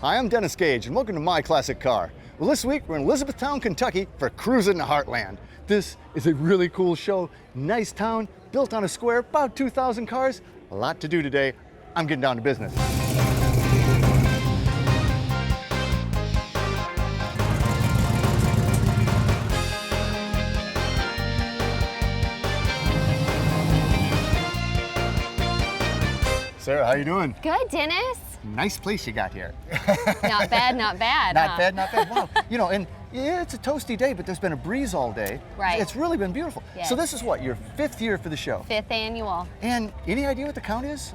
Hi, I'm Dennis Gage, and welcome to My Classic Car. Well, this week we're in Elizabethtown, Kentucky for Cruisin the Heartland. This is a really cool show. Nice town, built on a square, about 2,000 cars. A lot to do today. I'm getting down to business. Sarah, how you doing? Good, Dennis. Nice place you got here. Not bad, not bad. Not bad, not bad. Wow. You know, and yeah, it's a toasty day, but there's been a breeze all day. Right. It's really been beautiful. Yes. So this is what, your 5th year for the show? 5th annual. And any idea what the count is?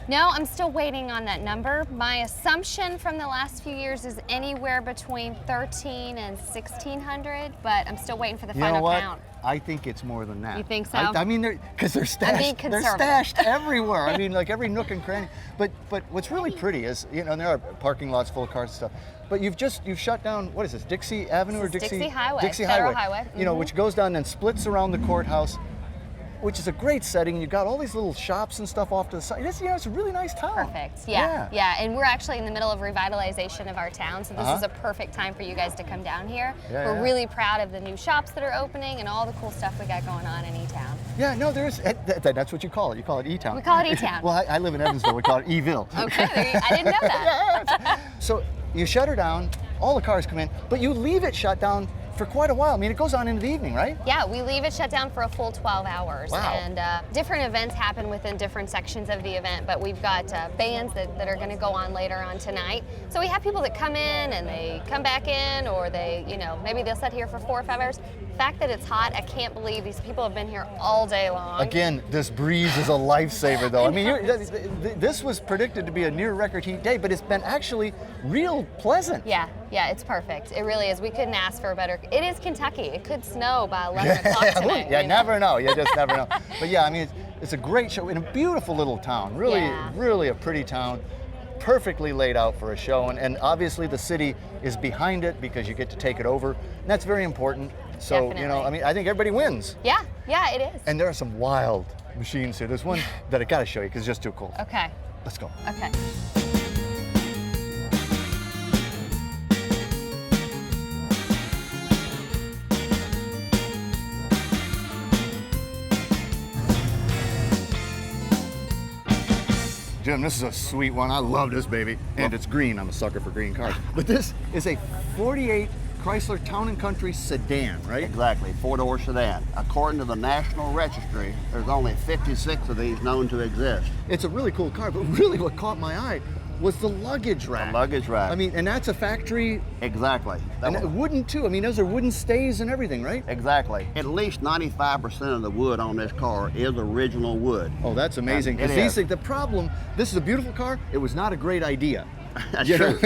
No, I'm still waiting on that number. My assumption from the last few years is anywhere between 1,300 and 1,600, but I'm still waiting for the final count. I think it's more than that. You think so? I mean, because they're stashed. I'm being conservative. They're stashed everywhere. I mean, like every nook and cranny. But what's really pretty is, you know, and there are parking lots full of cars and stuff. But you've shut down, what is this, Dixie Avenue or Dixie Highway? Dixie Federal Highway. Highway. You know, which goes down and splits around the courthouse, which is a great setting. You've got all these little shops and stuff off to the side. It's a really nice town. Perfect. Yeah. And we're actually in the middle of revitalization of our town, so this is a perfect time for you guys to come down here. We're really proud of the new shops that are opening and all the cool stuff we got going on in E-Town. Yeah, no, that's what you call it. You call it E-Town. We call it E-Town. Well, I live in Evansville. We call it E-ville. Okay, I didn't know that. Yeah. So you shut her down, all the cars come in, but you leave it shut down for quite a while. I mean, it goes on into the evening, right? Yeah, we leave it shut down for a full 12 hours. Wow. And different events happen within different sections of the event, but we've got bands that are going to go on later on tonight. So we have people that come in and they come back in, or they, you know, maybe they'll sit here for 4 or 5 hours. The fact that it's hot, I can't believe these people have been here all day long. Again, this breeze is a lifesaver, though. I mean, this was predicted to be a near record heat day, but it's been actually real pleasant. Yeah, it's perfect. It really is. We couldn't ask for a better. It is Kentucky. It could snow by 11 o'clock tonight. Yeah, never know. You just never know. But yeah, I mean, it's a great show in a beautiful little town. Really a pretty town. Perfectly laid out for a show, and obviously the city is behind it because you get to take it over, and that's very important. So, Definitely. You know, I mean, I think everybody wins. Yeah, it is. And there are some wild machines here. There's one that I gotta show you because it's just too cool. Okay. Let's go. Okay. Jim, this is a sweet one. I love this baby. And it's green. I'm a sucker for green cars. But this is a 48 Chrysler Town & Country sedan, right? Exactly, 4-door sedan. According to the National Registry, there's only 56 of these known to exist. It's a really cool car, but really what caught my eye was the luggage rack. The luggage rack. I mean, and that's a factory. Exactly. And wooden too. I mean, those are wooden stays and everything, right? Exactly. At least 95% of the wood on this car is original wood. Oh, that's amazing. Because these things, the problem, this is a beautiful car, it was not a great idea. That's true.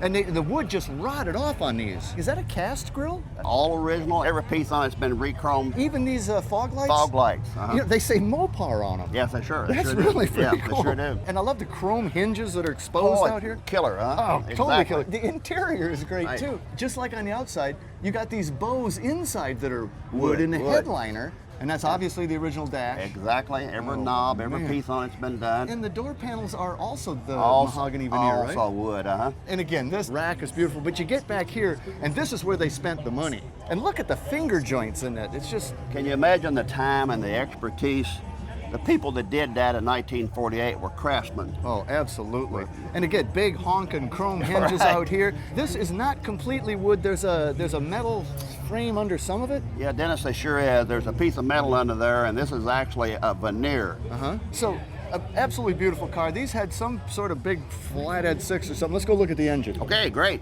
And the wood just rotted off on these. Is that a cast grill? All original. Every piece on it's been re-chromed. Even these fog lights? Fog lights. You know, they say Mopar on them. Yes, they sure. That's sure really do. pretty Yeah, cool. they sure do. And I love the chrome hinges that are exposed out here. Killer, huh? Oh, totally exactly. killer. The interior is great too. Just like on the outside, you got these bows inside that are wood in the headliner. And that's obviously the original dash. Exactly. Every knob, every piece on it's been done. And the door panels are also the mahogany veneer, right? Also wood, And again, this rack is beautiful, but you get back here, and this is where they spent the money. And look at the finger joints in it. It's just... Can you imagine the time and the expertise? The people that did that in 1948 were craftsmen. Oh, absolutely. And again, big honking chrome hinges out here. This is not completely wood. There's a metal frame under some of it. Yeah, Dennis, they sure is. There's a piece of metal under there, and this is actually a veneer. So, absolutely beautiful car. These had some sort of big flathead 6 or something. Let's go look at the engine. Okay, great.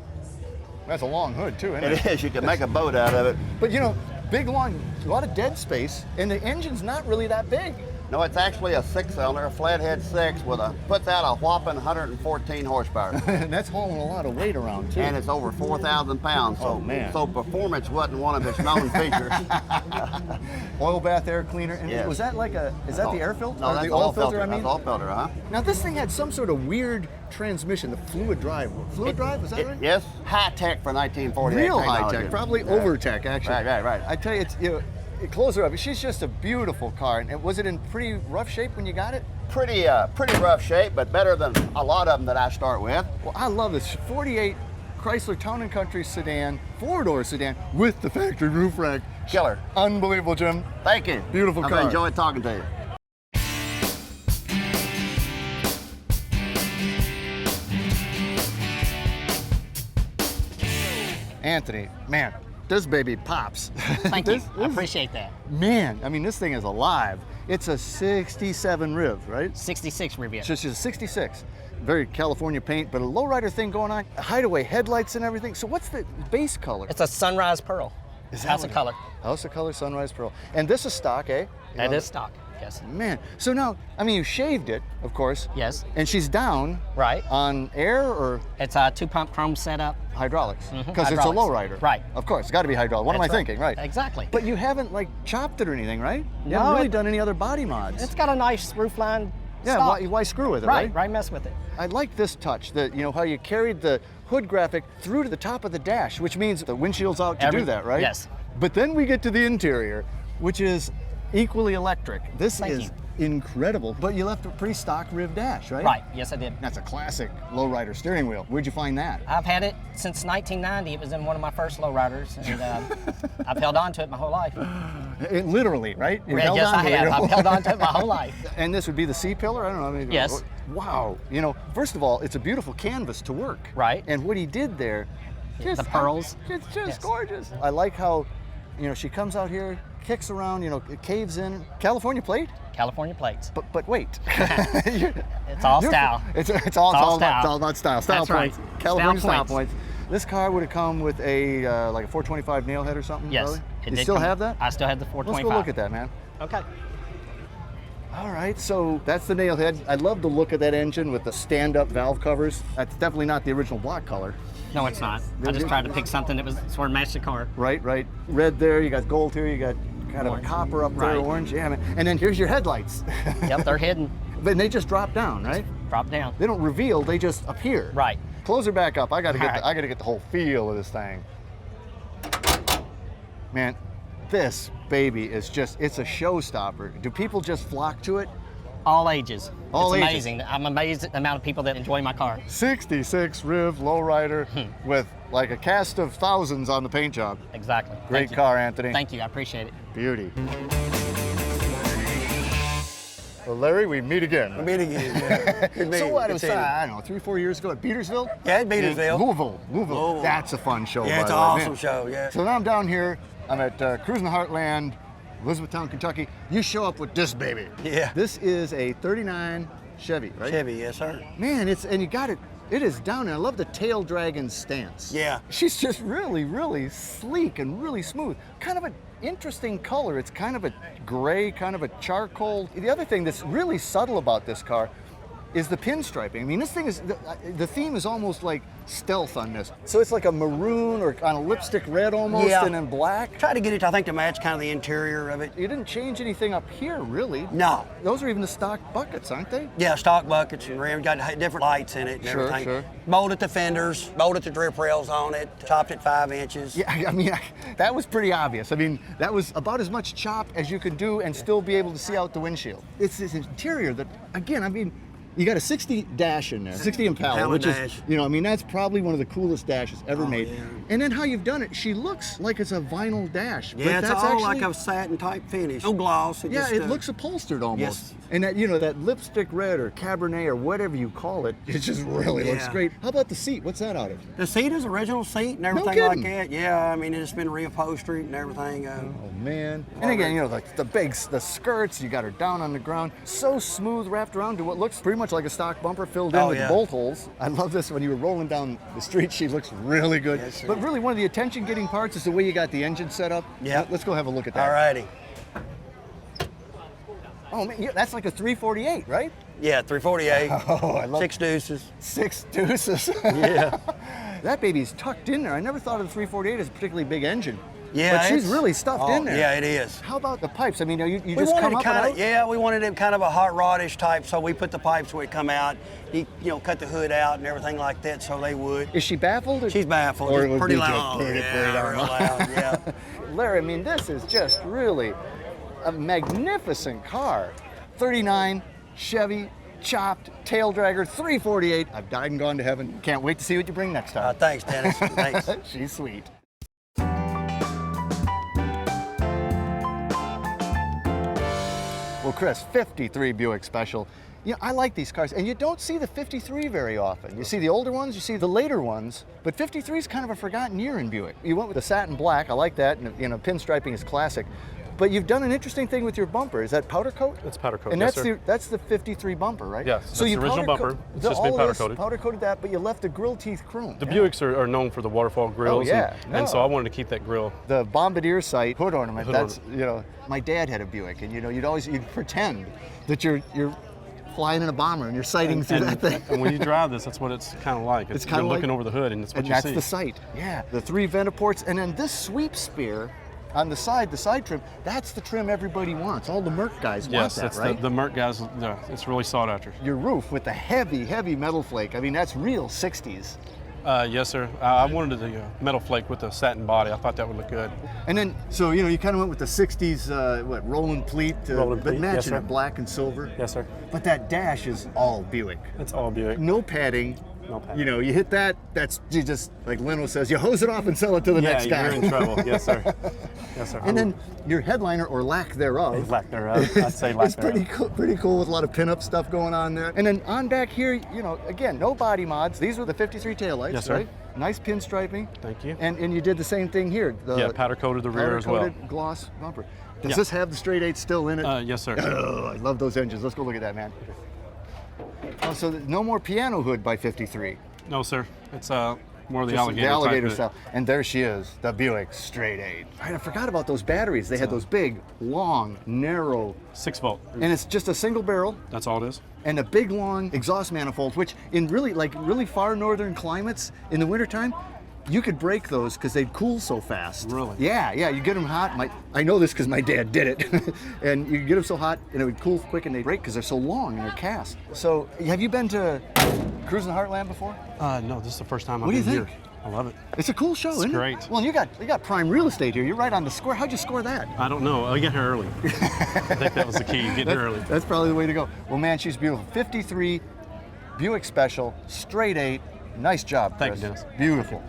That's a long hood too, isn't it? It is. You can make a boat out of it. But you know, big, long, a lot of dead space, and the engine's not really that big. No, it's actually a 6-cylinder, a flathead 6 with puts out a whopping 114 horsepower. And that's hauling a lot of weight around too. And it's over 4,000 pounds. So, man. So performance wasn't one of its known features. Oil bath air cleaner. And yes. was that like is that the air filter? No, or that's the oil filter, I mean? That's oil filter, huh? Now this thing had some sort of weird transmission, the fluid drive. Fluid drive, is that right? Yes, high tech for 1948. Real high technology. tech, probably over tech actually. Right. I tell you, Close her up. She's just a beautiful car. And was it in pretty rough shape when you got it? Pretty rough shape, but better than a lot of them that I start with. Well, I love this 48 Chrysler Town & Country sedan, 4-door sedan with the factory roof rack. Killer. Unbelievable, Jim. Thank you. Beautiful car. I've enjoyed talking to you. Anthony, man, this baby pops. Thank you. I appreciate that. Man, I mean, this thing is alive. It's a 67 Riv, right? 66 Riviera. Just a 66. Very California paint, but a lowrider thing going on. Hideaway headlights and everything. So what's the base color? It's a sunrise pearl. Is that House what of color. House of color, sunrise pearl. And this is stock, eh? That is stock, yes. Man, so now, I mean, you shaved it, of course. Yes. And she's down. Right. On air or It's a 2-pump chrome setup. hydraulics? Mhm, Because it's a hydraulics. lowrider. Right. Of course, it's got to be hydraulic. What am I That's right. thinking? Right. Exactly. But you haven't like chopped it or anything, right? You No, haven't really it- done any other body mods. It's got a nice roof line. Yeah, stock. why screw with it, right? Right, mess with it. I like this touch, that you know how you carried the hood graphic through to the top of the dash, which means the windshield's out to do that, right? Yes. But then we get to the interior, which is equally electric. This Thank is you. incredible. But you left a pretty stock Riv dash, right? Right, yes I did. That's a classic lowrider steering wheel. Where'd you find that? I've had it since 1990. It was in one of my first lowriders, and I've held on to it my whole life. It literally, right? You held Yes, on I to it have. your whole I've held on to life. it my whole life. And this would be the C-pillar? I don't know. I mean, Yes. Wow. You know, first of all, it's a beautiful canvas to work. Right. And what he did there, The pearls. It's just Yes. gorgeous. I like how, you know, she comes out here, kicks around, you know, it caves in. California plate? California plates. But wait. It's all style. It's all It's all about style. it's all about style. Style That's right. points. California Style style points. points. This car would have come with a like a 425 nailhead or something. Yes. Probably? it You did still come- have that? I still have the Let's 425. go look at that, man. Okay. All right, so that's the nailhead. I love the look of that engine with the stand-up valve covers. That's definitely not the original block color. No, it's not. I just tried to pick something that was sort of matched the car. Right. Red there, you got gold here, you got kind of a Orange. copper up there, Right. orange. Yeah, man. And then here's your headlights. Yep, they're hidden. But they just drop down, right? Drop down. They don't reveal, they just appear. Right. Close her back up. I gotta get All right. I gotta get the whole feel of this thing. Man, this baby is just, it's a showstopper. Do people just flock to it? All ages. All it's ages. amazing. I'm amazed at the amount of people that enjoy my car. 66 Riv lowrider with like a cast of thousands on the paint job. Exactly. Great Thank you. car, Anthony. Thank you. I appreciate it. Beauty. Well, Larry, we meet again. Meet again, yeah. Good So meeting. what, Good it was, seeing you. I don't know, 3-4 years ago at Petersville? Yeah, at Petersville. Louisville. Louisville. That's a fun show, Yeah, by it's the an way, awesome man. show, yeah. So now I'm down here, I'm at Cruisin the Heartland, Elizabethtown, Kentucky. You show up with this baby. Yeah. This is a 39 Chevy, right? Chevy, yes, sir. Man, and you got it. It is down there. I love the tail dragon stance. Yeah. She's just really, really sleek and really smooth. Kind of an interesting color. It's kind of a gray, kind of a charcoal. The other thing that's really subtle about this car is the pinstriping. I mean, this thing is, the theme is almost like stealth on this. So it's like a maroon or on a lipstick red almost, Yeah. and then black. Try to get it, I think, to match kind of the interior of it. You didn't change anything up here, really. No. Those are even the stock buckets, aren't they? Yeah, stock buckets and rim, got different lights in it and Sure, everything. sure. Molded the fenders, molded the drip rails on it, chopped it 5 inches. Yeah, I mean, that was pretty obvious. I mean, that was about as much chop as you could do and still be able to see out the windshield. It's this interior that, again, I mean, you got a 60 dash in there, 60 Impala, Impala which dash. is, you know, I mean, that's probably one of the coolest dashes ever made. yeah. And then how you've done it, she looks like it's a vinyl dash. Yeah, but it's that's all actually, like a satin type finish. No gloss. yeah, just, it looks upholstered almost. Yes. And that, you know, that lipstick red or Cabernet or whatever you call it, it just really looks Yeah. great. How about the seat? What's that out of? The seat is original seat and everything kidding. like that. Yeah, I mean, it's been reupholstered and everything. Oh man! And again, you know, like the skirts, you got her down on the ground, so smooth, wrapped around to what looks pretty much like a stock bumper filled in Oh, with yeah. bolt holes. I love this when you were rolling down the street. She looks really good. Yes, but really, one of the attention-getting parts is the way you got the engine set up. Yeah. Let's go have a look at that. All righty. Oh man, yeah, that's like a 348, right? Yeah, 348. Oh, I love 6 deuces. 6 deuces. Yeah. That baby's tucked in there. I never thought of the 348 as a particularly big engine. Yeah, But she's it's- really stuffed in there. Yeah, it is. How about the pipes? I mean, you We just wanted come it up and kind out? of, yeah, we wanted it kind of a hot rodish type, so we put the pipes where it come out. You know, cut the hood out and everything like that, so they would. Is she baffled? She's baffled. Or it It's would pretty be just loud. pretty Yeah, darn real loud. Yeah. Larry, I mean, this is just really a magnificent car. 39 Chevy, chopped, tail dragger, 348. I've died and gone to heaven. Can't wait to see what you bring next time. Thanks, Dennis. Thanks. She's sweet. Well, Chris, 53 Buick Special. You know, I like these cars, and you don't see the 53 very often. You see the older ones, you see the later ones, but 53 is kind of a forgotten year in Buick. You went with the satin black, I like that, and you know, pinstriping is classic. But you've done an interesting thing with your bumper. Is that powder coat? It's powder coat, And yes, that's sir. that's the 53 bumper, right? Yes, So that's you the original powder bumper. coat- It's just been all powder this coated. Powder coated that, but you left the grill teeth chrome. The Buicks are known for the waterfall grills. yeah, And so no. I wanted to keep that grill. The bombardier sight hood ornament. Hood That's you know, my dad had a Buick, and you know, you'd pretend that you're flying in a bomber and you're sighting through that thing. And when you drive this, that's what it's kind of like. It's You're kinda looking like- over the hood, and it's what And you that's see. the sight. Yeah. The 3 Ventaports, and then this sweep spear on the side trim, that's the trim everybody wants. All the Merc guys want Yes, that, that's right? the Merc guys. Yeah, it's really sought after. Your roof with the heavy, heavy metal flake. I mean, that's real 60s. Yes, sir. I wanted the metal flake with the satin body. I thought that would look good. And then, so, you know, you kind of went with the 60s, rolling pleat, Rolling but pleat, yes, matching sir. it black and silver. Yes, sir. But that dash is all Buick. It's all Buick. No padding. No padding. You know, you hit that, you just, like Leno says, you hose it off and sell it to the next guy. you're in trouble. Yes, sir. Yes, sir. And then your headliner, or lack thereof. Lack thereof. I'd say lack It's pretty cool with a lot of pinup stuff going on there. And then on back here, you know, again, no body mods. These were the 53 taillights, Yes, sir. right? Nice pinstriping. Thank you. And you did the same thing here. The Yeah, powder coated the rear as well. powder-coated gloss bumper. Does Yeah. this have the straight 8 still in it? Yes, sir. Oh, I love those engines. Let's go look at that, man. Oh, so no more piano hood by 53. No, sir. It's more of the Just alligator. The alligator type style. And there she is, the Buick straight 8. Right, I forgot about those batteries. They had those big, long, narrow, 6-volt. and it's just a single barrel That's all it is. and a big, long exhaust manifold, which in really far northern climates in the wintertime, you could break those because they'd cool so fast. Really? Yeah, you get them hot. I know this because my dad did it. And you get them so hot and it would cool quick and they'd break because they're so long and they're cast. So have you been to Cruisin the Heartland before? No, this is the first time What I've do you been think? here. I love it. It's a cool show, It's isn't great. it? Well, you got prime real estate here. You're right on the score. How'd you score that? I don't know. I got here early. I think that was the key, getting here early. That's probably the way to go. Well, man, she's beautiful. 53 Buick Special, straight 8. Nice job, Chris. Thank you, Dennis. Beautiful.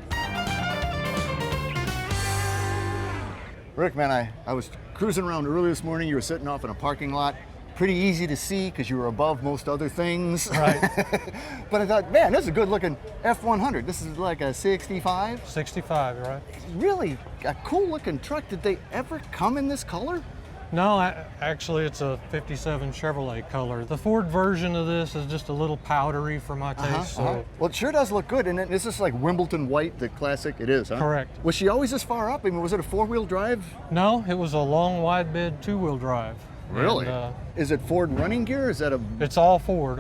Rick, man, I was cruising around early this morning. You were sitting off in a parking lot. Pretty easy to see because you were above most other things. Right. But I thought, man, this is a good looking F100. This is like a 65. 65, right? Really a cool looking truck. Did they ever come in this color? No, actually it's a 57 Chevrolet color. The Ford version of this is just a little powdery for my taste. So Well, it sure does look good. And is this like Wimbledon white, the classic? It is, huh? Correct. Was she always this far up? I mean, was it a 4-wheel drive? no, it was a long wide bed 2-wheel drive. Really? And, Is it Ford running gear? Or is that a? it's all Ford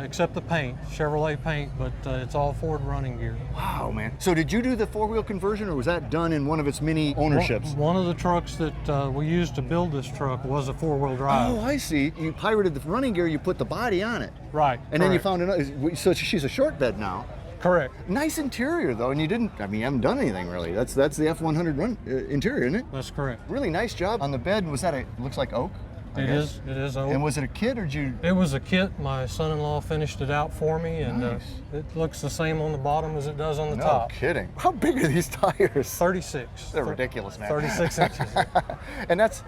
except the paint, Chevrolet paint, but it's all Ford running gear. Wow, man. So did you do the 4-wheel conversion, or was that done in one of its many ownerships? One of the trucks that we used to build this truck was a 4-wheel drive. Oh, I see. You pirated the running gear. You put the body on it, Right. and then you correct. found another. So she's a short bed now. Correct. Nice interior though, and you didn't. I mean, you haven't done anything really. That's the F100 run interior, isn't it? That's correct. Really nice job on the bed. Was that looks like oak? I It guess? is old. And was it a kit or did you? It was a kit. My son-in-law finished it out for me, and Nice. it looks the same on the bottom as it does on the No top. kidding. How big are these tires? 36. They're ridiculous, man. 36 inches. And that's,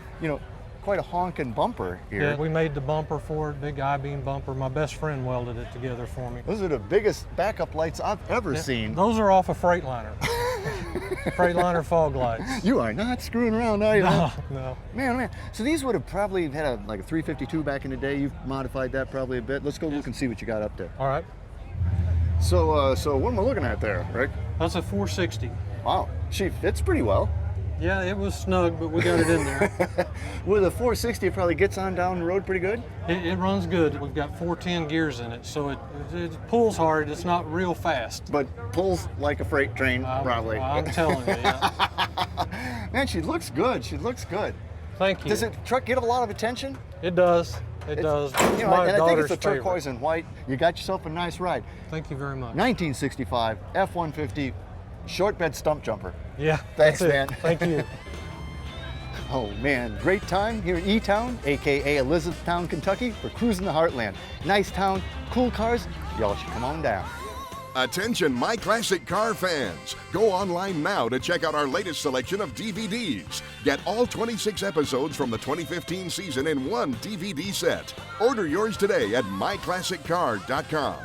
quite a honking bumper here. Yeah, we made the bumper for it, big I-beam bumper. My best friend welded it together for me. Those are the biggest backup lights I've ever seen. Those are off a Freightliner. Freightliner fog lights. You are not screwing around, are you? No, no. Man, oh man. So these would have probably had a 352 back in the day. You've modified that probably a bit. Let's go look and see what you got up there. All right. So what am I looking at there, Rick? That's a 460. Wow, she fits pretty well. Yeah, it was snug, but we got it in there. With a 460, it probably gets on down the road pretty good. It runs good. We've got 410 gears in it, so it pulls hard. It's not real fast. But pulls like a freight train, probably. I'm telling you, yeah. Man, she looks good. She looks good. Thank you. Does the truck get a lot of attention? It does. It does. It's You know, my and I think daughter's it's the favorite. turquoise and white. You got yourself a nice ride. Thank you very much. 1965 F-150 short bed stump jumper. Yeah. Thanks, that's it. man. Thank you. Oh man, great time here in E-Town, aka Elizabethtown, Kentucky, for Cruisin the Heartland. Nice town, cool cars. Y'all should come on down. Attention, My Classic Car fans. Go online now to check out our latest selection of DVDs. Get all 26 episodes from the 2015 season in one DVD set. Order yours today at myclassiccar.com.